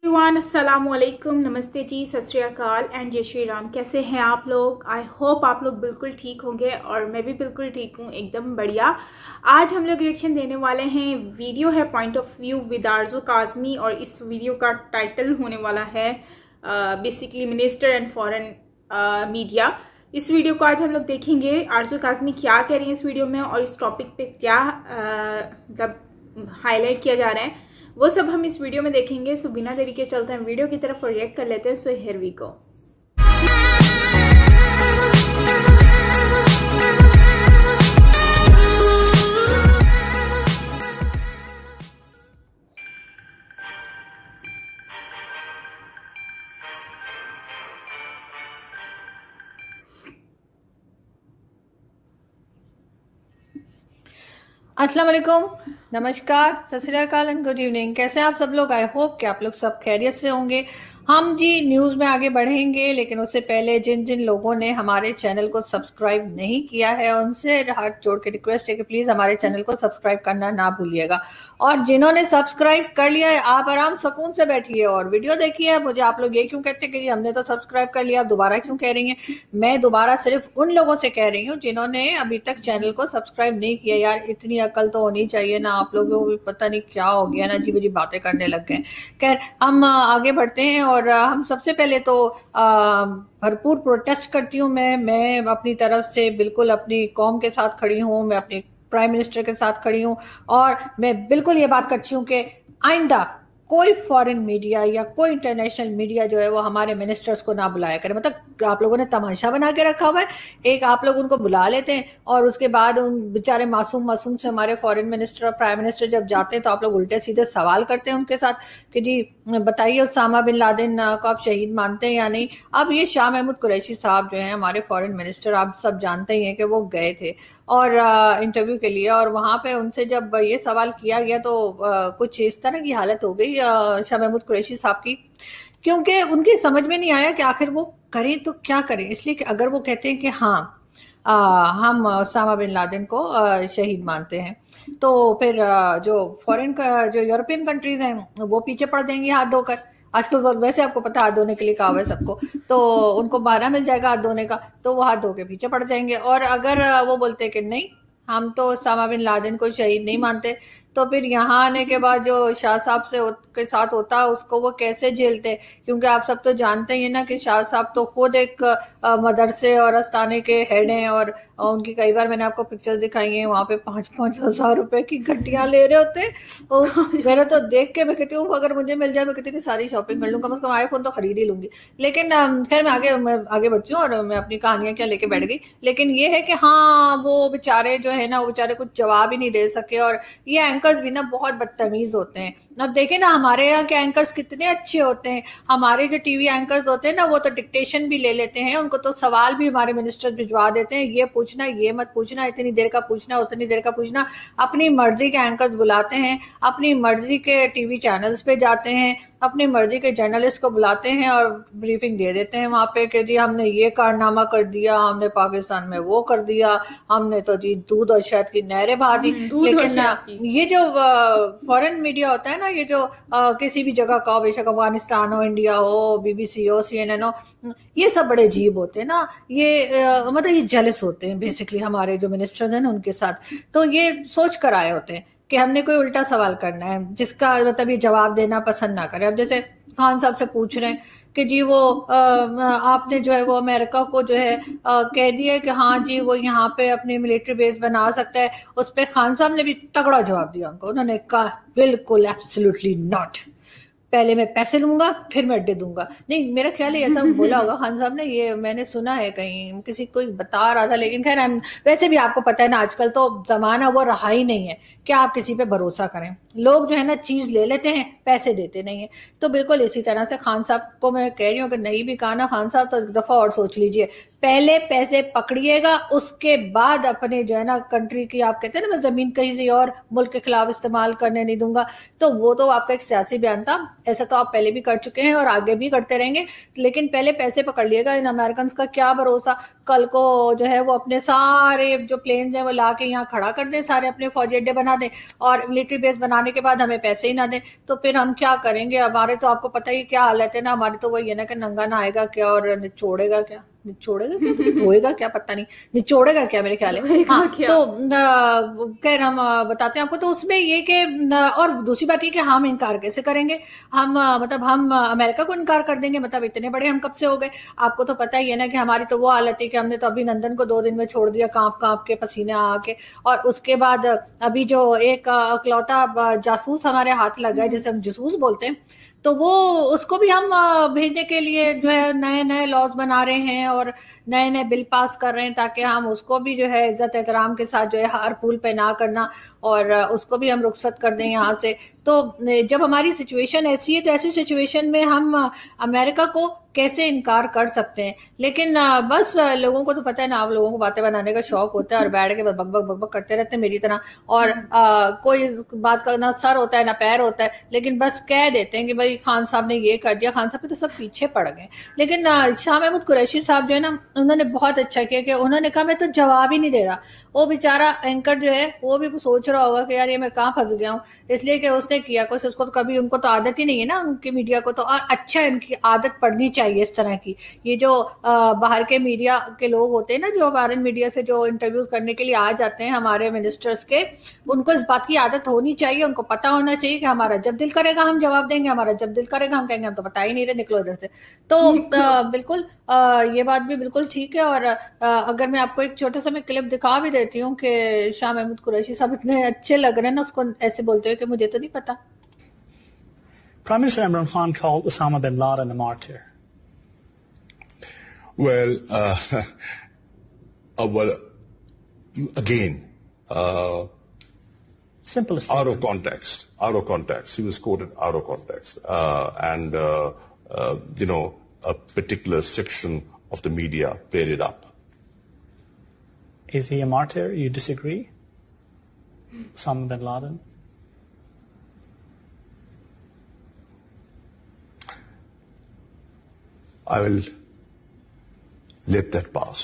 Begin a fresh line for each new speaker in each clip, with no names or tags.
Everyone, अस्सलाम वालेकुम, नमस्ते जी, सत श्री अकाल एंड जय श्री राम। कैसे हैं आप लोग? आई होप आप लोग बिल्कुल ठीक होंगे और मैं भी बिल्कुल ठीक हूँ, एकदम बढ़िया। आज हम लोग रिएक्शन देने वाले हैं। वीडियो है पॉइंट ऑफ व्यू विद आरजू काज़मी और इस वीडियो का टाइटल होने वाला है basically minister and foreign media. इस वीडियो को आज हम लोग देखेंगे आरजू काज़मी क्या कह रही है इस वीडियो में और इस टॉपिक पे क्या मतलब हाईलाइट किया जा रहा है, वो सब हम इस वीडियो में देखेंगे। सो बिना देरी के चलते हैं वीडियो की तरफ और रिएक्ट कर लेते हैं। So here we go.
अस्सलाम वालेकुम, नमस्कार, सत श्री अकाल एंड गुड इवनिंग। कैसे हैं आप सब लोग? आई होप कि आप लोग सब खैरियत से होंगे। हम जी न्यूज़ में आगे बढ़ेंगे, लेकिन उससे पहले जिन जिन लोगों ने हमारे चैनल को सब्सक्राइब नहीं किया है उनसे हाथ जोड़ के रिक्वेस्ट है कि प्लीज़ हमारे चैनल को सब्सक्राइब करना ना भूलिएगा। और जिन्होंने सब्सक्राइब कर लिया है आप आराम सुकून से बैठिए और वीडियो देखिए। मुझे आप लोग ये क्यों कहते हैं कि जी हमने तो सब्सक्राइब कर लिया, आप दोबारा क्यों कह रही हैं? मैं दोबारा सिर्फ उन लोगों से कह रही हूँ जिन्होंने अभी तक चैनल को सब्सक्राइब नहीं किया। यार इतनी अकल तो होनी चाहिए ना आप लोगों को, पता नहीं क्या हो गया ना, अजीब अजीब बातें करने लग गए। खैर हम आगे बढ़ते हैं और हम सबसे पहले तो भरपूर प्रोटेस्ट करती हूँ। मैं अपनी तरफ से बिल्कुल अपनी कौम के साथ खड़ी हूँ, मैं अपनी प्राइम मिनिस्टर के साथ खड़ी हूँ और मैं बिल्कुल ये बात करती हूँ कि आइंदा कोई फॉरेन मीडिया या कोई इंटरनेशनल मीडिया जो है वो हमारे मिनिस्टर्स को ना बुलाया करे। मतलब आप लोगों ने तमाशा बना के रखा हुआ है। एक आप लोग उनको बुला लेते हैं और उसके बाद उन बेचारे मासूम मासूम से हमारे फॉरेन मिनिस्टर और प्राइम मिनिस्टर जब जाते हैं तो आप लोग उल्टे सीधे सवाल करते हैं उनके साथ कि जी बताइए उसामा बिन लादेन को आप शहीद मानते हैं या नहीं। अब ये शाह महमूद कुरैशी साहब जो हैं हमारे फॉरेन मिनिस्टर, आप सब जानते ही हैं कि वो गए थे और इंटरव्यू के लिए, और वहां पे उनसे जब ये सवाल किया गया तो कुछ इस तरह की हालत हो गई शाह महमूद कुरैशी साहब की, क्योंकि उनकी समझ में नहीं आया कि आखिर वो करें तो क्या करें। इसलिए कि अगर वो कहते हैं कि हाँ हम उसामा बिन लादेन को शहीद मानते हैं तो फिर जो फॉरेन का जो यूरोपियन कंट्रीज हैं वो पीछे पड़ जाएंगी हाथ धोकर। आजकल तो वैसे आपको पता हाथ धोने के लिए कहा हुआ है सबको, तो उनको बहाना मिल जाएगा हाथ धोने का, तो वो हाथ धो के पीछे पड़ जाएंगे। और अगर वो बोलते हैं कि नहीं हम तो उसामा बिन लादेन को शहीद नहीं मानते, तो फिर यहाँ आने के बाद जो शाह साहब के साथ होता है उसको वो कैसे झेलते? क्योंकि आप सब तो जानते ही हैं ना कि शाह साहब तो खुद एक मदरसे और आस्थाने के हेड हैं और उनकी कई बार मैंने आपको पिक्चर्स दिखाई हैं, वहाँ पे 5-5 हजार रुपए की घटियां ले रहे होते हैं। मैंने तो देख के मैं कहती हूँ अगर मुझे मिल जाए मैं कितनी सारी शॉपिंग कर लूँ, कम से कम आईफोन तो खरीद ही लूंगी। लेकिन खैर मैं आगे बढ़ती हूँ और मैं अपनी कहानियां क्या लेके बैठ गई। लेकिन ये है कि हाँ वो बेचारे जो है ना वो बेचारे कुछ जवाब ही नहीं दे सके और ये एंकर्स भी ना बहुत बदतमीज होते हैं। अब देखें ना हमारे यहाँ के एंकर्स कितने अच्छे होते हैं। हमारे जो टीवी एंकर्स होते हैं ना वो तो डिक्टेशन भी ले लेते हैं, उनको तो सवाल भी हमारे मिनिस्टर भिजवा देते हैं, ये पूछना ये मत पूछना, इतनी देर का पूछना उतनी देर का पूछना। अपनी मर्जी के एंकर्स बुलाते हैं, अपनी मर्जी के टीवी चैनल्स पे जाते हैं, अपनी मर्जी के जर्नलिस्ट को बुलाते हैं और ब्रीफिंग दे देते हैं वहां पे कि जी हमने ये कारनामा कर दिया, हमने पाकिस्तान में वो कर दिया, हमने तो जी दूध और शहद की नहरें बहा दी। लेकिन ये जो फॉरेन मीडिया होता है ना, ये जो किसी भी जगह का, बेशक अफगानिस्तान हो, इंडिया हो, बीबीसी हो, CNN हो, ये सब बड़े अजीब होते हैं ना। ये मतलब ये जेलस होते हैं बेसिकली हमारे जो मिनिस्टर्स हैं ना उनके साथ। तो ये सोच कर आए होते हैं कि हमने कोई उल्टा सवाल करना है जिसका मतलब ये जवाब देना पसंद ना करे। अब जैसे खान साहब से पूछ रहे हैं कि जी वो आपने जो है वो अमेरिका को जो है कह दिया कि हाँ जी वो यहाँ पे अपनी मिलिट्री बेस बना सकता है। उस पर खान साहब ने भी तगड़ा जवाब दिया उनको। उन्होंने कहा बिल्कुल एब्सोल्युटली नॉट, पहले मैं पैसे लूंगा फिर मैं अड्डे दूंगा। नहीं मेरा ख्याल है ऐसा बोला होगा खान साहब ने, ये मैंने सुना है कहीं किसी कोई बता रहा था। लेकिन खैर वैसे भी आपको पता है ना आजकल तो जमाना वो रहा ही नहीं है कि आप किसी पे भरोसा करें। लोग जो है ना चीज ले लेते हैं, पैसे देते नहीं है। तो बिल्कुल इसी तरह से खान साहब को मैं कह रही हूँ कि नहीं भी कहा ना खान साहब तो एक दफा और सोच लीजिए, पहले पैसे पकड़िएगा उसके बाद अपने जो है ना कंट्री की, आप कहते हैं ना मैं जमीन कहीं से और मुल्क के खिलाफ इस्तेमाल करने नहीं दूंगा, तो वो तो आपका एक सियासी बयान था। ऐसा तो आप पहले भी कर चुके हैं और आगे भी करते रहेंगे, लेकिन पहले पैसे पकड़ लिएगा। इन अमेरिकन का क्या भरोसा, कल को जो है वो अपने सारे जो प्लेन्स हैं वो ला के यहाँ खड़ा कर दें, सारे अपने फौजी अड्डे बना दें और मिलिट्री बेस बनाने के बाद हमें पैसे ही ना दें, तो फिर हम क्या करेंगे? हमारे तो आपको पता ही क्या हालत है ना, हमारी तो वही है ना कि नंगा ना आएगा क्या और निचोड़ेगा क्या, निचोड़ेगा क्या तो धोएगा क्या पता नहीं, निचोड़ेगा क्या मेरे ख्याल है। हाँ, तो खैर हम बताते हैं आपको। तो उसमें ये कि और दूसरी बात ये कि हम इनकार कैसे करेंगे? हम मतलब हम अमेरिका को इनकार कर देंगे? मतलब इतने बड़े हम कब से हो गए? आपको तो पता ही है ना कि हमारी तो वो हालत है कि हमने तो अभिनंदन को 2 दिन में छोड़ दिया, कांप कांप के, पसीने आके, और उसके बाद अभी जो एक अकलौता जासूस हमारे हाथ लगा है, जैसे हम जासूस बोलते हैं, तो वो उसको भी हम भेजने के लिए जो है नए नए लॉज बना रहे हैं और नए नए बिल पास कर रहे हैं ताकि हम उसको भी जो है इज्जत एहतराम के साथ जो है हार फूल पे ना करना और उसको भी हम रुखसत कर दें यहाँ से। तो जब हमारी सिचुएशन ऐसी है तो ऐसी सिचुएशन में हम अमेरिका को कैसे इनकार कर सकते हैं? लेकिन बस लोगों को तो पता है ना, आप लोगों को बातें बनाने का शौक होता है और बैठ के बक बक बक बक करते रहते हैं मेरी तरह, और कोई इस बात का ना सर होता है ना पैर होता है, लेकिन बस कह देते हैं कि भाई खान साहब ने ये कर दिया। खान साहब के तो सब पीछे पड़ गए। लेकिन शाह महमूद कुरैशी साहब जो है ना, उन्होंने बहुत अच्छा किया कि उन्होंने कहा मैं तो जवाब ही नहीं दे रहा। वो बेचारा एंकर जो है वो भी सोच रहा होगा कि यार ये मैं कहाँ फंस गया हूँ, इसलिए कि उसने किया कुछ, उसको तो कभी, उनको तो आदत ही नहीं है ना उनकी मीडिया को, तो और अच्छा इनकी आदत पड़नी चाहिए इस तरह की। ये जो बाहर के मीडिया के लोग होते हैं ना, जो फॉरेन मीडिया से जो इंटरव्यूज करने के लिए आ जाते हैं हमारे मिनिस्टर्स के, उनको इस बात की आदत होनी चाहिए, उनको पता होना चाहिए कि हमारा जब दिल करेगा हम जवाब देंगे, हमारा जब दिल करेगा हम कहेंगे हम तो बता ही नहीं रहे, निकलो इधर से। तो बिल्कुल ये बात भी बिल्कुल ठीक है। और अगर मैं आपको एक छोटा सा मैं क्लिप दिखा भी देती हूँ कि शाह महमूद कुरैशी साहब इतने अच्छे लग रहे हैं ना उसको ऐसे बोलते हुए कि मुझे तो नहीं पता।
Prime Minister Imran Khan called Osama bin Laden a martyr.
Well, well, again,
simplest
out of context. Out of context. He was quoted out of context, and you know, a particular section of the media played it up.
Is he a martyr? You disagree? Osama bin Laden?
I will let that pass.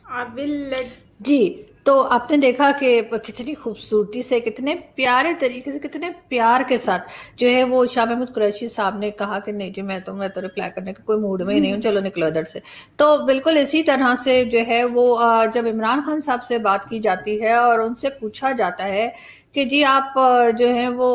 I will let...
जी, तो आपने देखा कि कितनी खूबसूरती से, कितने प्यारे तरीके से, कितने प्यार के साथ जो है वो शाह महमूद कुरैशी साहब ने कहा कि नहीं जी मैं तो रिप्लाई करने के कोई मूड में ही नहीं हूँ, चलो निकलो इधर से। तो बिल्कुल इसी तरह से जो है वो जब इमरान खान साहब से बात की जाती है और उनसे पूछा जाता है कि जी आप जो है वो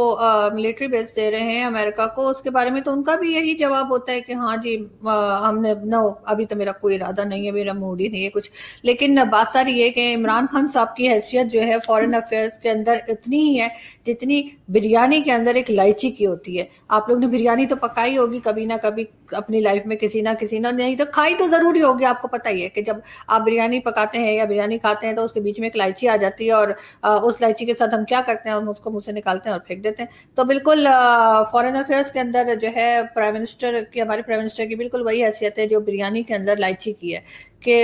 मिलिट्री बेस दे रहे हैं अमेरिका को, उसके बारे में, तो उनका भी यही जवाब होता है कि हाँ जी हमने नो, अभी तो मेरा कोई इरादा नहीं है, मेरा मूड ही नहीं है कुछ। लेकिन बात सारी ये कि इमरान खान साहब की हैसियत जो है फॉरेन अफेयर्स के अंदर इतनी ही है जितनी बिरयानी के अंदर एक इलायची की होती है। आप लोग ने बिरयानी तो पकाई होगी कभी ना कभी अपनी लाइफ में, किसी ना नहीं तो खाई तो जरूरी होगी। आपको पता ही है कि जब आप बिरयानी पकाते हैं या बिरयानी खाते हैं तो उसके बीच में एक इलायची आ जाती है और उस इलायची के साथ हम क्या करते हैं, हम उसको मुंह से निकालते हैं और फेंक देते हैं। तो बिल्कुल फॉरेन अफेयर्स के अंदर जो है प्राइम मिनिस्टर की, हमारे प्राइम मिनिस्टर की बिल्कुल वही हैसियत है जो बिरयानी के अंदर इलायची की है कि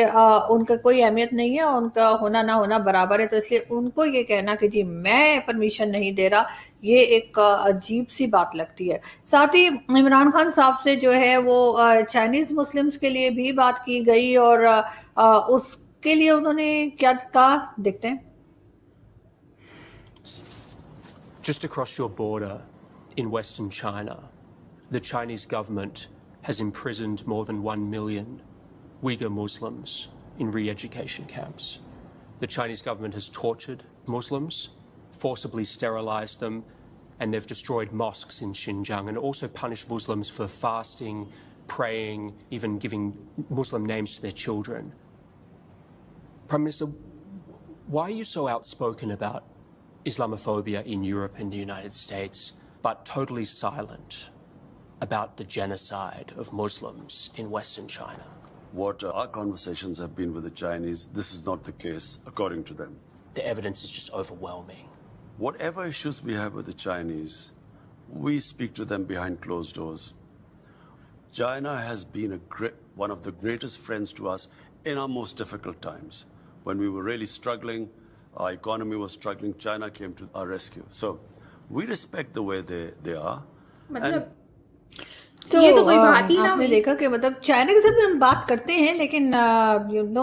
उनका कोई अहमियत नहीं है, उनका होना ना होना बराबर है। तो इसलिए उनको ये कहना कि जी मैं परमिशन नहीं दे रहा, ये एक अजीब सी बात लगती है। साथ ही इमरान खान साहब से जो है वो चाइनीज मुस्लिम्स के लिए भी बात की गई और उसके लिए उन्होंने क्या कहा, देखते हैं।
Just across your border in Western China, the Chinese government has imprisoned more than 1 million Uyghur Muslims in re-education camps. The Chinese government has tortured Muslims, forcibly sterilized them, and they've destroyed mosques in Xinjiang and also punished Muslims for fasting, praying, even giving Muslim names to their children. Prime Minister, why are you so outspoken about Islamophobia in Europe and the United States, but totally silent about the genocide of Muslims in Western China?
What our conversations have been with the Chinese, this is not the case, according to them.
The evidence is just overwhelming.
Whatever issues we have with the Chinese, we speak to them behind closed doors. China has been one of the greatest friends to us in our most difficult times. When we were really struggling, our economy was struggling, China came to our rescue. So we respect the way they are.
ये तो कोई बात ही ना
आपने
हुई।
देखा कि मतलब चाइना के साथ भी हम बात करते हैं, लेकिन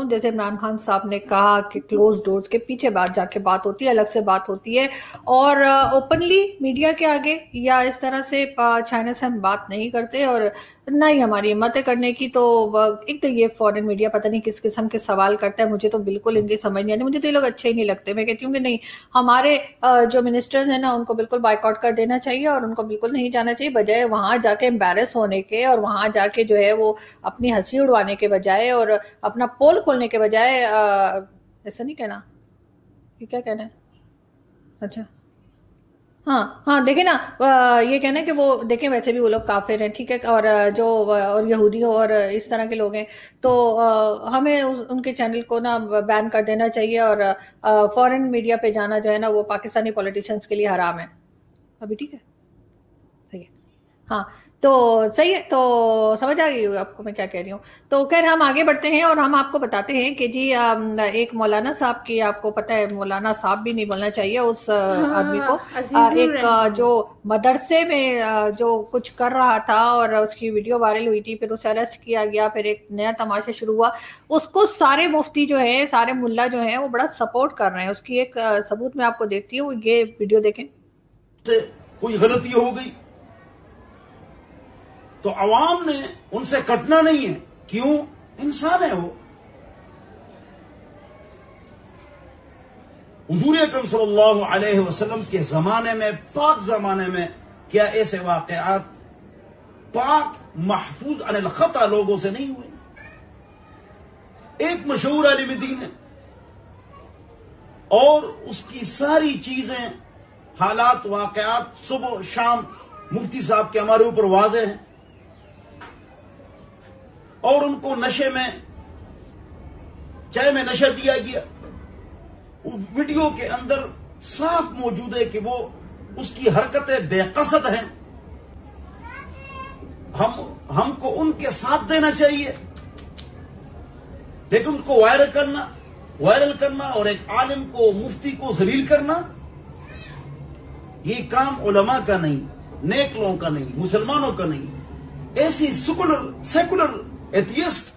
जैसे इमरान खान साहब ने कहा कि क्लोज डोर्स के पीछे बात जाके बात होती है, अलग से बात होती है, और ओपनली मीडिया के आगे या इस तरह से चाइना से हम बात नहीं करते, और ना ही हमारी हिम्मत है करने की। तो एक तो ये फॉरेन मीडिया पता नहीं किस किस्म के सवाल करता है, मुझे तो बिल्कुल इनकी समझ नहीं आती, मुझे तो ये लोग अच्छे ही नहीं लगते। मैं कहती हूँ कि नहीं, हमारे जो मिनिस्टर्स हैं ना, उनको बिल्कुल बाइकआउट कर देना चाहिए और उनको बिल्कुल नहीं जाना चाहिए, बजाय वहां जाके एम्बेरस होने के और वहां जाके जो है वो अपनी हंसी उड़वाने के बजाय और अपना पोल खोलने के बजाय, ऐसा नहीं कहना, ये क्या कहना है, अच्छा हाँ हाँ, देखे ना, ये कहना है कि वो देखें वैसे भी वो लोग काफिर हैं, ठीक है, और और यहूदी और इस तरह के लोग हैं, तो हमें उनके चैनल को ना बैन कर देना चाहिए, और फॉरेन मीडिया पे जाना जो है ना वो पाकिस्तानी पॉलिटिशियंस के लिए हराम है। अभी ठीक है, सही है, हाँ, तो सही है, तो समझ आ गई आपको मैं क्या कह रही हूँ। तो खैर हम आगे बढ़ते हैं और हम आपको बताते हैं कि जी एक मौलाना साहब की, आपको पता है मौलाना साहब भी नहीं बोलना चाहिए उस आदमी को,
अजीजुर
एक
रहमान।
जो मदरसे में जो कुछ कर रहा था और उसकी वीडियो वायरल हुई थी, फिर उसे अरेस्ट किया गया, फिर एक नया तमाशा शुरू हुआ, उसको सारे मुफ्ती जो है, सारे मुल्ला जो है वो बड़ा सपोर्ट कर रहे हैं। उसकी एक सबूत मैं आपको देखती हूँ, ये वीडियो देखें।
कोई गलती हो गई तो अवाम ने उनसे कटना नहीं है, क्यों? इंसान है वो। हुजूर अकरम सल्लल्लाहु अलैहि वसल्लम के जमाने में, पाक जमाने में क्या ऐसे वाकयात पाक महफूज अनिल खता लोगों से नहीं हुए? एक मशहूर आलिम दीन है और उसकी सारी चीजें, हालात, वाकयात सुबह शाम मुफ्ती साहब के हमारे ऊपर वाज़े हैं, और उनको नशे में, चाय में नशा दिया गया। वीडियो के अंदर साफ मौजूद है कि वो, उसकी हरकतें बेकसद हैं। हमको उनके साथ देना चाहिए, लेकिन उसको वायरल करना और एक आलिम को, मुफ्ती को जलील करना, ये काम उलमा का नहीं, नेक लोगों का नहीं, मुसलमानों का नहीं। ऐसी सेकुलर एथियस्ट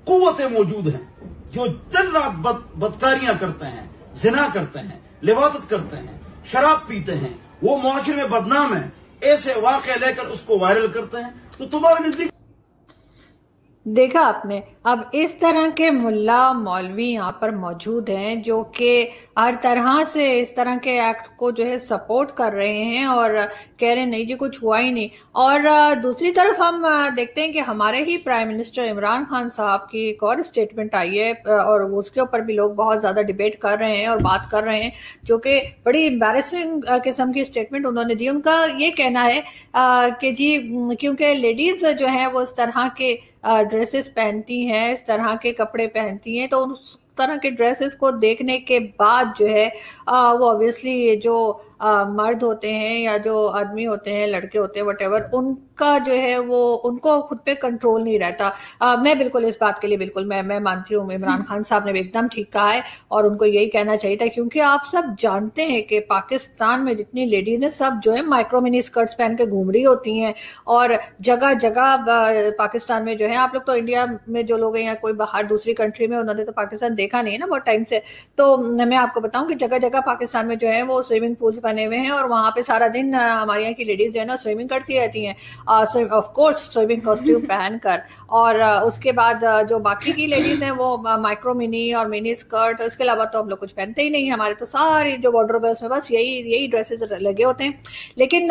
कुव्वतें मौजूद हैं जो दिन रात बदकारियां करते हैं, जिना करते हैं, लिवादत करते हैं, शराब पीते हैं, वो मुआशरे में बदनाम है, ऐसे वाक़े लेकर उसको वायरल करते हैं। तो तुम्हारे नजदीक
देखा आपने, अब इस तरह के मुल्ला मौलवी यहाँ पर मौजूद हैं जो कि हर तरह से इस तरह के एक्ट को जो है सपोर्ट कर रहे हैं और कह रहे हैं नहीं जी कुछ हुआ ही नहीं। और दूसरी तरफ हम देखते हैं कि हमारे ही प्राइम मिनिस्टर इमरान खान साहब की एक और स्टेटमेंट आई है और उसके ऊपर भी लोग बहुत ज़्यादा डिबेट कर रहे हैं और बात कर रहे हैं, जो कि बड़ी एम्बैरेसिंग किस्म की स्टेटमेंट उन्होंने दी। उनका ये कहना है कि जी क्योंकि लेडीज़ जो हैं वो इस तरह के ड्रेसेस पहनती हैं, इस तरह के कपड़े पहनती हैं, तो उस तरह के ड्रेसेस को देखने के बाद जो है वो ऑब्वियसली जो मर्द होते हैं या जो आदमी होते हैं, लड़के होते हैं, व्हाटएवर, उनका जो है वो उनको खुद पे कंट्रोल नहीं रहता। मैं बिल्कुल इस बात के लिए बिल्कुल मैं मानती हूँ, इमरान खान साहब ने भी एकदम ठीक कहा है और उनको यही कहना चाहिए था, क्योंकि आप सब जानते हैं कि पाकिस्तान में जितनी लेडीज हैं सब जो है माइक्रो मिनी स्कर्ट्स पहन के घूम रही होती हैं और जगह जगह पाकिस्तान में जो है, आप लोग तो इंडिया में जो लोग हैं या कोई बाहर दूसरी कंट्री में, उन्होंने तो पाकिस्तान देखा नहीं है ना बहुत टाइम से, तो मैं आपको बताऊं कि जगह जगह पाकिस्तान में जो है वो स्विमिंग पूल्स बने हुए हैं और वहां पे सारा दिन हमारे यहाँ की लेडीज जो है ना स्विमिंग करती रहती हैं, ऑफ कोर्स स्विमिंग कॉस्ट्यूम पहनकर। और उसके बाद जो बाकी की लेडीज हैं वो माइक्रो मिनी और मिनी स्कर्ट, इसके अलावा तो हम लोग कुछ पहनते ही नहीं। हमारे तो सारी जो वार्डरोब है उसमें बस यही ड्रेसेस लगे होते हैं। लेकिन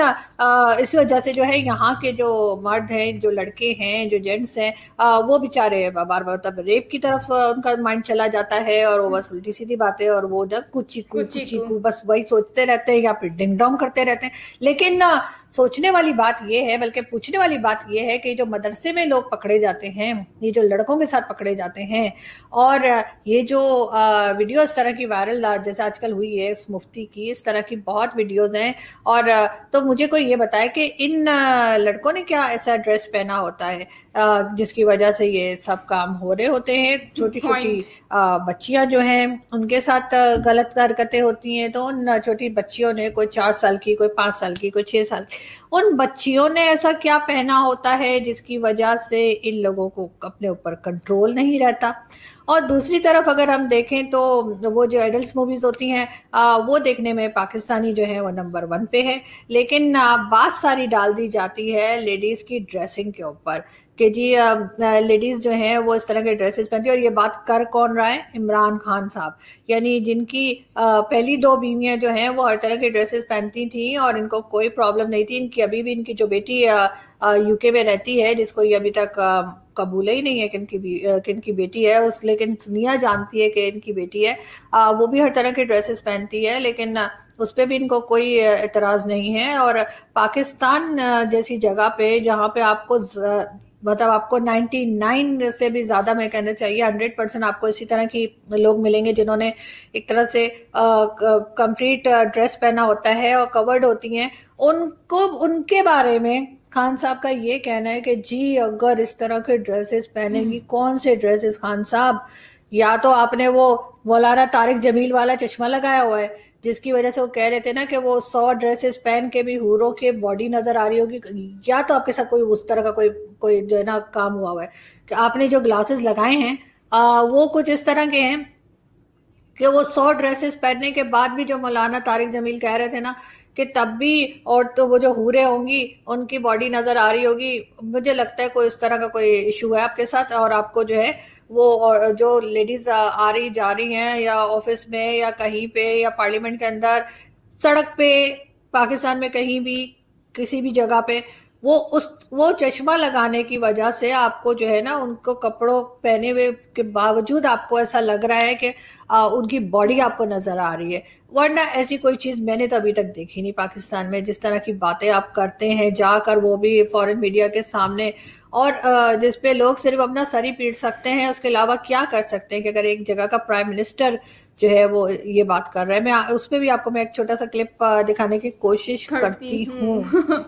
इस वजह से जो है यहाँ के जो मर्द हैं, जो लड़के हैं, जो जेंट्स हैं, वो बेचारे बार बार तब रेप की तरफ उनका माइंड चला जाता है और वो बस उल्टी सीधी बातें और वो जब कुछ बस वही सोचते रहते हैं या फिर डिंग डोंग करते रहते हैं। लेकिन सोचने वाली बात ये है, बल्कि पूछने वाली बात ये है कि जो मदरसे में लोग पकड़े जाते हैं, ये जो लड़कों के साथ पकड़े जाते हैं और ये जो वीडियो इस तरह की वायरल जैसे आजकल हुई है इस मुफ्ती की, इस तरह की बहुत वीडियोस हैं। और तो मुझे कोई ये बताए कि इन लड़कों ने क्या ऐसा ड्रेस पहना होता है जिसकी वजह से ये सब काम हो रहे होते हैं। छोटी छोटी बच्चियां जो हैं उनके साथ गलत हरकतें होती हैं, तो उन छोटी बच्चियों ने, कोई 4 साल की, कोई 5 साल की, कोई 6 साल की, उन बच्चियों ने ऐसा क्या पहना होता है जिसकी वजह से इन लोगों को अपने ऊपर कंट्रोल नहीं रहता। और दूसरी तरफ अगर हम देखें तो वो जो एडल्ट मूवीज होती हैं वो देखने में पाकिस्तानी जो है वो नंबर 1 पे है, लेकिन बात सारी डाल दी जाती है लेडीज की ड्रेसिंग के ऊपर कि जी लेडीज जो हैं वो इस तरह के ड्रेसेस पहनती है। और ये बात कर कौन रहा है? इमरान खान साहब, यानी जिनकी पहली 2 बीवियां जो हैं वो हर तरह के ड्रेसेस पहनती थी और इनको कोई प्रॉब्लम नहीं थी। इनकी अभी भी इनकी जो बेटी यूके में रहती है, जिसको ये अभी तक कबूल ही नहीं है कि इनकी बेटी है उस, लेकिन दुनिया जानती है कि इनकी बेटी है, वो भी हर तरह के ड्रेसेस पहनती है, लेकिन उस पर भी इनको कोई एतराज नहीं है। और पाकिस्तान जैसी जगह पे जहाँ पे आपको मतलब आपको 99 से भी ज्यादा मैं कहना चाहिए 100% आपको इसी तरह की लोग मिलेंगे जिन्होंने एक तरह से कंप्लीट ड्रेस पहना होता है और कवर्ड होती हैं। उनको उनके बारे में खान साहब का ये कहना है कि जी अगर इस तरह के ड्रेसेस पहनेंगी, कौन से ड्रेसेस खान साहब? या तो आपने वो मौलाना तारिक जमील वाला चश्मा लगाया हुआ है जिसकी वजह से वो कह रहे थे ना कि वो 100 ड्रेसेस पहन के भी हूरों के बॉडी नजर आ रही होगी, या तो आपके साथ कोई उस तरह का कोई जो है ना काम हुआ है कि आपने जो ग्लासेस लगाए हैं वो कुछ इस तरह के हैं कि वो 100 ड्रेसेस पहनने के बाद भी जो मौलाना तारिक जमील कह रहे थे ना कि तब भी और तो वो जो हूरे होंगी उनकी बॉडी नजर आ रही होगी। मुझे लगता है कोई इस तरह का कोई इशू है आपके साथ, और आपको जो है वो और जो लेडीज आ रही जा रही हैं या ऑफिस में या कहीं पे या पार्लियामेंट के अंदर, सड़क पे, पाकिस्तान में कहीं भी किसी भी जगह पे, वो चश्मा लगाने की वजह से आपको जो है ना उनको कपड़ों पहने हुए के बावजूद आपको ऐसा लग रहा है कि उनकी बॉडी आपको नजर आ रही है। वरना ऐसी कोई चीज मैंने तो अभी तक देखी नहीं पाकिस्तान में। जिस तरह की बातें आप करते हैं जाकर, वो भी फॉरेन मीडिया के सामने, और जिसपे लोग सिर्फ अपना सर ही पीट सकते हैं, उसके अलावा क्या कर सकते हैं कि अगर एक जगह का प्राइम मिनिस्टर जो है वो ये बात कर रहा है। मैं उस पर भी आपको मैं एक छोटा सा क्लिप दिखाने की कोशिश करती हूँ।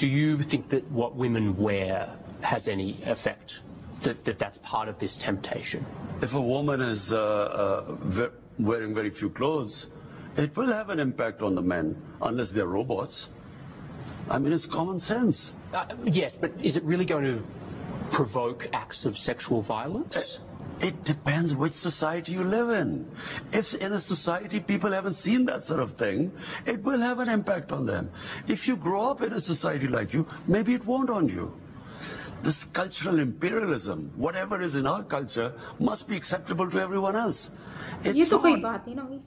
Do you think that what women wear has any effect? That's part of this temptation?
If a woman is wearing very few clothes, it will have an impact on the men, unless they're robots. I mean, it's common sense.
Yes, but is it really going to provoke acts of sexual violence?
It depends which society you live in. If in a society people haven't seen that sort of thing, it will have an impact on them. If you grow up in a society like you, maybe it won't on you. This cultural imperialism, whatever is in our culture, must be acceptable to everyone else.
ये तो कोई बात ही ना हुई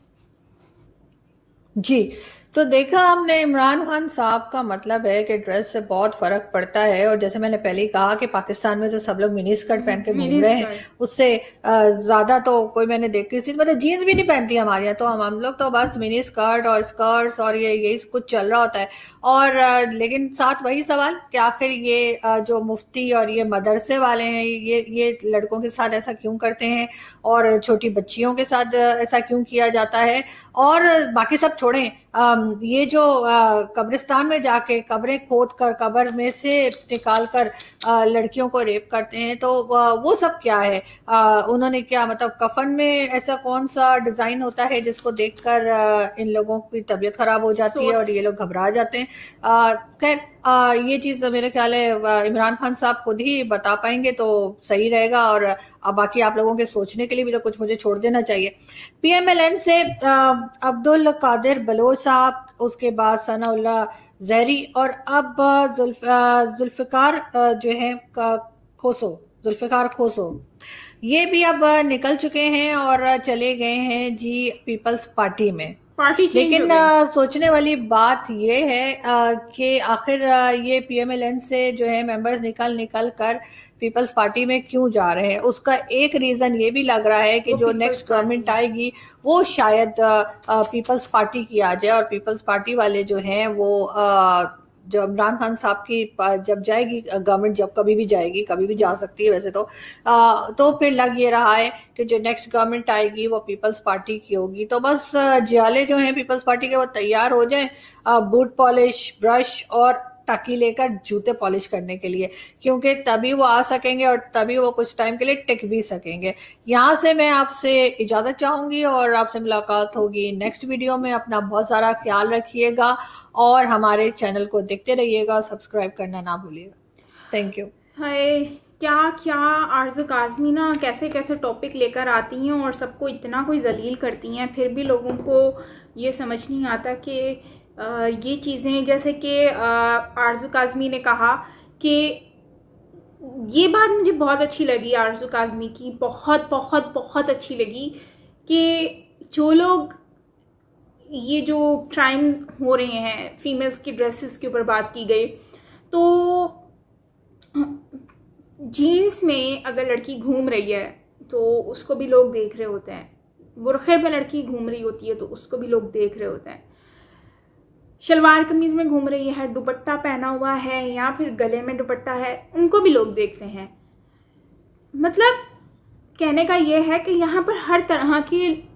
जी। तो देखा हमने, इमरान खान साहब का मतलब है कि ड्रेस से बहुत फर्क पड़ता है। और जैसे मैंने पहले ही कहा कि पाकिस्तान में जो सब लोग मिनी स्कर्ट पहन के घूम रहे हैं, उससे ज्यादा तो कोई मैंने देखी थी, मतलब जीन्स भी नहीं पहनती हमारे यहाँ, तो हम लोग तो बस मिनी स्कर्ट और स्कर्ट्स और यही कुछ चल रहा होता है। और लेकिन साथ वही सवाल कि आखिर ये जो मुफ्ती और ये मदरसे वाले हैं, ये लड़कों के साथ ऐसा क्यों करते हैं और छोटी बच्चियों के साथ ऐसा क्यों किया जाता है? और बाकी सब छोड़ें, ये जो कब्रिस्तान में जाके कब्रें खोद कर कब्र में से निकाल कर लड़कियों को रेप करते हैं, तो वो सब क्या है? उन्होंने क्या मतलब कफन में ऐसा कौन सा डिजाइन होता है जिसको देखकर इन लोगों की तबीयत खराब हो जाती है और ये लोग घबरा जाते हैं? खैर ये चीज मेरे ख्याल है इमरान खान साहब खुद ही बता पाएंगे तो सही रहेगा। और बाकी आप लोगों के सोचने के लिए भी तो कुछ मुझे छोड़ देना चाहिए। PMLN से अब्दुल कादिर बलोच साहब, उसके बाद सनाउल्लाह जहरी और अब जुल्फिकार जो है जुल्फिकार खोसो, ये भी अब निकल चुके हैं और चले गए हैं जी पीपल्स पार्टी में। लेकिन सोचने वाली बात ये है कि आखिर ये PMLN से जो है मेंबर्स निकल कर पीपल्स पार्टी में क्यों जा रहे हैं? उसका एक रीजन ये भी लग रहा है कि जो नेक्स्ट गवर्नमेंट आएगी वो शायद पीपल्स पार्टी की आ जाए, और पीपल्स पार्टी वाले जो हैं वो जो इमरान खान साहब की जब जाएगी गवर्नमेंट, जब कभी भी जाएगी, कभी भी जा सकती है वैसे तो फिर लग ये रहा है कि जो नेक्स्ट गवर्नमेंट आएगी वो पीपल्स पार्टी की होगी। तो बस जियाले जो हैं पीपल्स पार्टी के वो तैयार हो जाएं, बूट पॉलिश, ब्रश और टाकी लेकर जूते पॉलिश करने के लिए, क्योंकि तभी वो आ सकेंगे और तभी वो कुछ टाइम के लिए टिक भी सकेंगे। यहाँ से मैं आपसे इजाजत चाहूंगी और आपसे मुलाकात होगी नेक्स्ट वीडियो में। अपना बहुत सारा ख्याल रखिएगा और हमारे चैनल को देखते रहिएगा, सब्सक्राइब करना ना भूलिएगा। Thank you.
हाय, क्या आरज़ू काज़मी ना कैसे कैसे टॉपिक लेकर आती हैं और सबको इतना कोई जलील करती हैं, फिर भी लोगों को ये समझ नहीं आता कि ये चीज़ें, जैसे कि आरज़ू काज़मी ने कहा कि ये बात मुझे बहुत अच्छी लगी आरज़ू काज़मी की, बहुत बहुत बहुत अच्छी लगी कि जो लोग ये जो क्राइम हो रहे हैं, फीमेल्स की ड्रेसेस के ऊपर बात की गई, तो जीन्स में अगर लड़की घूम रही है तो उसको भी लोग देख रहे होते हैं, बुरखे में लड़की घूम रही होती है तो उसको भी लोग देख रहे होते हैं, शलवार कमीज में घूम रही है, दुपट्टा पहना हुआ है या फिर गले में दुपट्टा है, उनको भी लोग देखते हैं। मतलब कहने का ये है कि यहाँ पर हर तरह की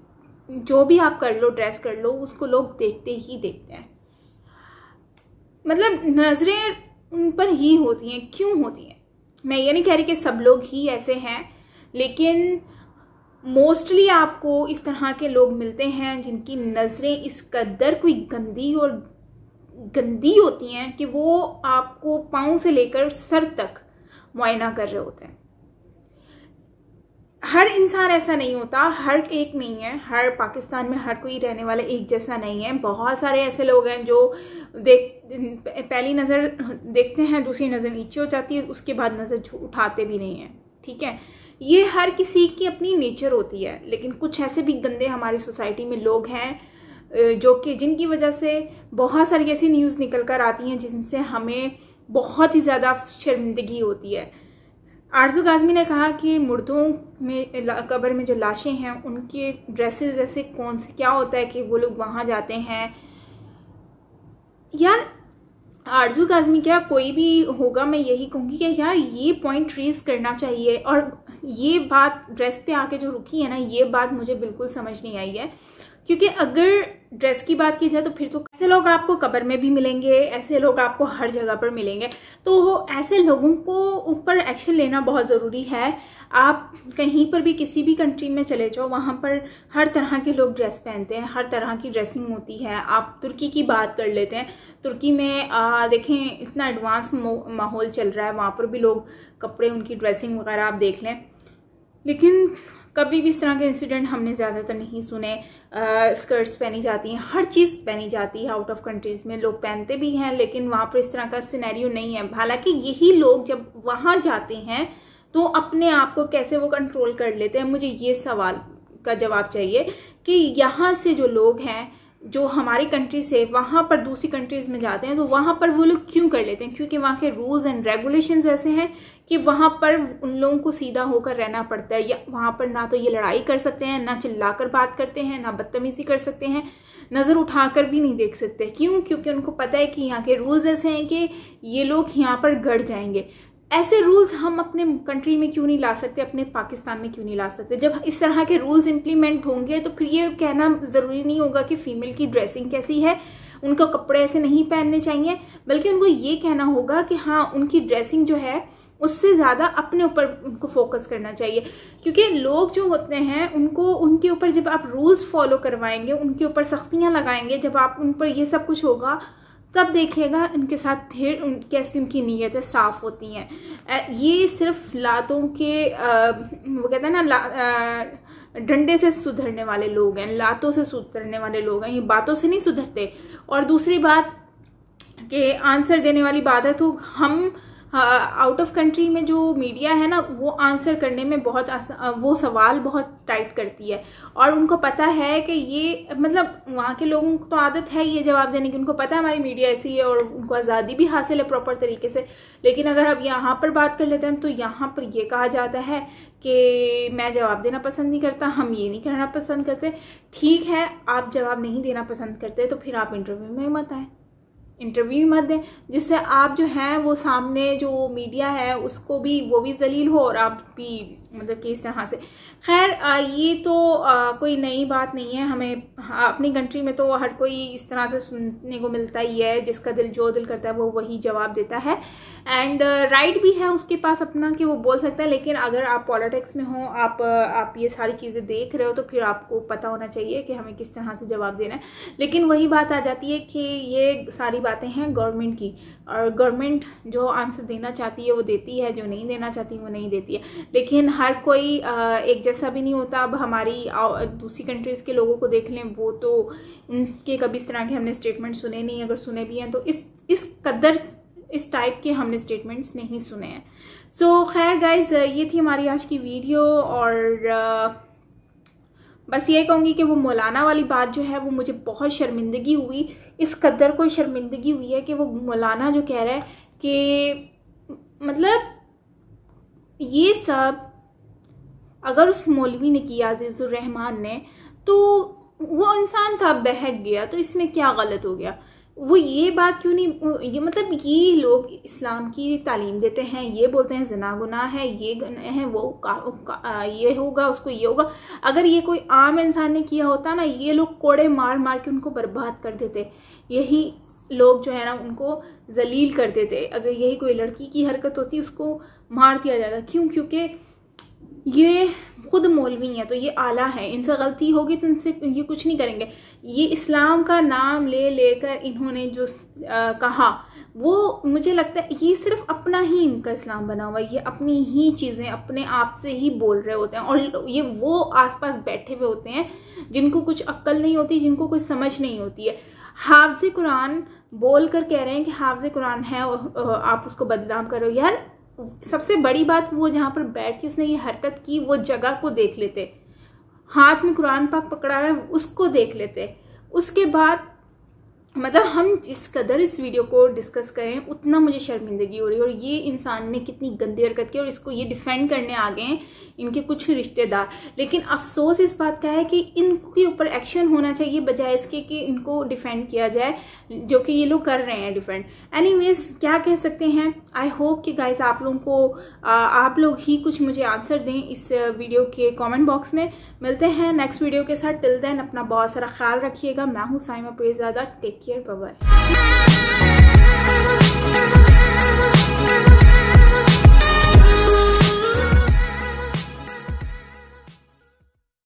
जो भी आप कर लो, ड्रेस कर लो, उसको लोग देखते ही देखते हैं। मतलब नजरें उन पर ही होती हैं। क्यों होती हैं? मैं ये नहीं कह रही कि सब लोग ही ऐसे हैं, लेकिन मोस्टली आपको इस तरह के लोग मिलते हैं जिनकी नज़रें इस कदर कोई गंदी होती हैं कि वो आपको पाँव से लेकर सर तक मुआयना कर रहे होते हैं। हर इंसान ऐसा नहीं होता, हर एक नहीं है, हर पाकिस्तान में हर कोई रहने वाला एक जैसा नहीं है। बहुत सारे ऐसे लोग हैं जो पहली नज़र देखते हैं, दूसरी नज़र नीचे हो जाती है, उसके बाद नज़र उठाते भी नहीं है। ठीक है, ये हर किसी की अपनी नेचर होती है। लेकिन कुछ ऐसे भी गंदे हमारी सोसाइटी में लोग हैं जो कि जिनकी वजह से बहुत सारी ऐसी न्यूज़ निकल कर आती हैं जिनसे हमें बहुत ही ज़्यादा शर्मिंदगी होती है। आरज़ू काज़मी ने कहा कि मुर्दों में कब्र में जो लाशें हैं उनके ड्रेसेस जैसे कौन से क्या होता है कि वो लोग वहाँ जाते हैं। यार आरज़ू काज़मी क्या कोई भी होगा, मैं यही कहूँगी कि यार ये पॉइंट रेज करना चाहिए। और ये बात ड्रेस पे आके जो रुकी है ना, ये बात मुझे बिल्कुल समझ नहीं आई है, क्योंकि अगर ड्रेस की बात की जाए तो फिर तो ऐसे लोग आपको कब्र में भी मिलेंगे, ऐसे लोग आपको हर जगह पर मिलेंगे। तो ऐसे लोगों को ऊपर एक्शन लेना बहुत ज़रूरी है। आप कहीं पर भी किसी भी कंट्री में चले जाओ, वहाँ पर हर तरह के लोग ड्रेस पहनते हैं, हर तरह की ड्रेसिंग होती है। आप तुर्की की बात कर लेते हैं, तुर्की में देखें इतना एडवांस माहौल चल रहा है, वहाँ पर भी लोग कपड़े, उनकी ड्रेसिंग वगैरह आप देख लें। लेकिन कभी भी इस तरह के इंसिडेंट हमने ज़्यादातर नहीं सुने। स्कर्ट्स पहनी जाती हैं, हर चीज़ पहनी जाती है। आउट ऑफ कंट्रीज़ में लोग पहनते भी हैं, लेकिन वहाँ पर इस तरह का सिनेरियो नहीं है। हालांकि यही लोग जब वहाँ जाते हैं तो अपने आप को कैसे वो कंट्रोल कर लेते हैं, मुझे ये सवाल का जवाब चाहिए कि यहाँ से जो लोग हैं जो हमारी कंट्री से वहाँ पर दूसरी कंट्रीज़ में जाते हैं तो वहाँ पर वो लोग क्यों कर लेते हैं? क्योंकि वहाँ के रूल्स एंड रेगुलेशंस ऐसे हैं कि वहाँ पर उन लोगों को सीधा होकर रहना पड़ता है। या वहाँ पर ना तो ये लड़ाई कर सकते हैं, ना चिल्लाकर बात करते हैं, ना बदतमीजी कर सकते हैं, नज़र उठाकर भी नहीं देख सकते। क्यों? क्योंकि उनको पता है कि यहाँ के रूल्स ऐसे हैं कि ये लोग यहाँ पर गड़ जाएंगे। ऐसे रूल्स हम अपने कंट्री में क्यों नहीं ला सकते, अपने पाकिस्तान में क्यों नहीं ला सकते? जब इस तरह के रूल्स इम्प्लीमेंट होंगे तो फिर ये कहना ज़रूरी नहीं होगा कि फ़ीमेल की ड्रेसिंग कैसी है, उनको कपड़े ऐसे नहीं पहनने चाहिए, बल्कि उनको ये कहना होगा कि हाँ उनकी ड्रेसिंग जो है उससे ज़्यादा अपने ऊपर उनको फोकस करना चाहिए। क्योंकि लोग जो होते हैं उनको उनके ऊपर जब आप रूल्स फॉलो करवाएंगे, उनके ऊपर सख्तियाँ लगाएंगे, जब आप उन पर ये सब कुछ होगा तब देखिएगा इनके साथ फिर कैसी उनकी नीयतें साफ होती हैं। ये सिर्फ लातों के वो कहते हैं ना डंडे से सुधरने वाले लोग हैं, लातों से सुधरने वाले लोग हैं, ये बातों से नहीं सुधरते। और दूसरी बात कि आंसर देने वाली बात है, तो हम आउट ऑफ कंट्री में जो मीडिया है ना वो आंसर करने में बहुत वो सवाल बहुत टाइट करती है। और उनको पता है कि ये मतलब वहाँ के लोगों को तो आदत है ये जवाब देने की, उनको पता है हमारी मीडिया ऐसी है और उनको आज़ादी भी हासिल है प्रॉपर तरीके से। लेकिन अगर अब यहाँ पर बात कर लेते हैं तो यहाँ पर ये कहा जाता है कि मैं जवाब देना पसंद नहीं करता, हम ये नहीं करना पसंद करते। ठीक है, आप जवाब नहीं देना पसंद करते तो फिर आप इंटरव्यू में मत आए, इंटरव्यू मत दें, जिससे आप जो हैं वो सामने जो मीडिया है उसको भी वो भी जलील हो और आप भी मतलब कि इस तरह से। खैर ये तो कोई नई बात नहीं है, हमें अपनी कंट्री में तो हर कोई इस तरह से सुनने को मिलता ही है, जिसका दिल जो दिल करता है वो वही जवाब देता है। एंड राइट भी है उसके पास अपना कि वो बोल सकता है, लेकिन अगर आप पॉलिटिक्स में हो, आप ये सारी चीज़ें देख रहे हो, तो फिर आपको पता होना चाहिए कि हमें किस तरह से जवाब देना है। लेकिन वही बात आ जाती है कि ये सारी बातें हैं गवर्नमेंट की, और गवर्नमेंट जो आंसर देना चाहती है वो देती है, जो नहीं देना चाहती वो नहीं देती है। लेकिन हर कोई एक जैसा भी नहीं होता। अब हमारी दूसरी कंट्रीज़ के लोगों को देख लें, वो तो उनके कभी इस तरह के हमने स्टेटमेंट सुने नहीं, अगर सुने भी हैं तो इस कदर इस टाइप के हमने स्टेटमेंट्स नहीं सुने हैं। सो खैर गाइज, ये थी हमारी आज की वीडियो, और बस ये कहूँगी कि वो मौलाना वाली बात जो है वो मुझे बहुत शर्मिंदगी हुई, इस कदर कोई शर्मिंदगी हुई है कि वो मौलाना जो कह रहा है कि मतलब ये सब अगर उस मौलवी ने किया, अजीजुर रहमान ने, तो वो इंसान था, बहक गया, तो इसमें क्या गलत हो गया? वो ये बात क्यों नहीं, ये मतलब ये लोग इस्लाम की तालीम देते हैं, ये बोलते हैं ज़िना गुनाह है, ये गुनाह है, वो ये होगा, उसको ये होगा। अगर ये कोई आम इंसान ने किया होता ना, ये लोग कोड़े मार मार के उनको बर्बाद कर देते, यही लोग जो है ना उनको जलील कर देते। अगर यही कोई लड़की की हरकत होती उसको मार दिया जाता। क्यों? क्योंकि ये खुद मौलवी हैं, तो ये आला है, इनसे गलती होगी तो इनसे ये कुछ नहीं करेंगे। ये इस्लाम का नाम ले लेकर इन्होंने जो कहा, वो मुझे लगता है ये सिर्फ अपना ही इनका इस्लाम बना हुआ है, ये अपनी ही चीज़ें अपने आप से ही बोल रहे होते हैं, और ये वो आसपास बैठे हुए होते हैं जिनको कुछ अक्ल नहीं होती, जिनको कुछ समझ नहीं होती है। हाफ़िज़ कुरान बोल कर कह रहे हैं कि हाफ़िज़ कुरान है, आप उसको बदनाम करो। यार सबसे बड़ी बात, वो जहाँ पर बैठ के उसने ये हरकत की, वो जगह को देख लेते, हाथ में कुरान पाक पकड़ा है उसको देख लेते। उसके बाद मतलब हम जिस कदर इस वीडियो को डिस्कस करें उतना मुझे शर्मिंदगी हो रही है, और ये इंसान ने कितनी गंदी हरकत की, और इसको ये डिफेंड करने आ गए हैं इनके कुछ रिश्तेदार। लेकिन अफसोस इस बात का है कि इनके ऊपर एक्शन होना चाहिए, बजाय इसके कि इनको डिफेंड किया जाए, जो कि ये लोग कर रहे हैं डिफेंड। एनीवेज, क्या कह सकते हैं। आई होप कि गाइज आप लोगों को आप लोग ही कुछ मुझे आंसर दें इस वीडियो के कमेंट बॉक्स में। मिलते हैं नेक्स्ट वीडियो के साथ। टिल देन अपना बहुत सारा ख्याल रखिएगा। मैं हूँ Saima Peerzada. Take care, bye bye.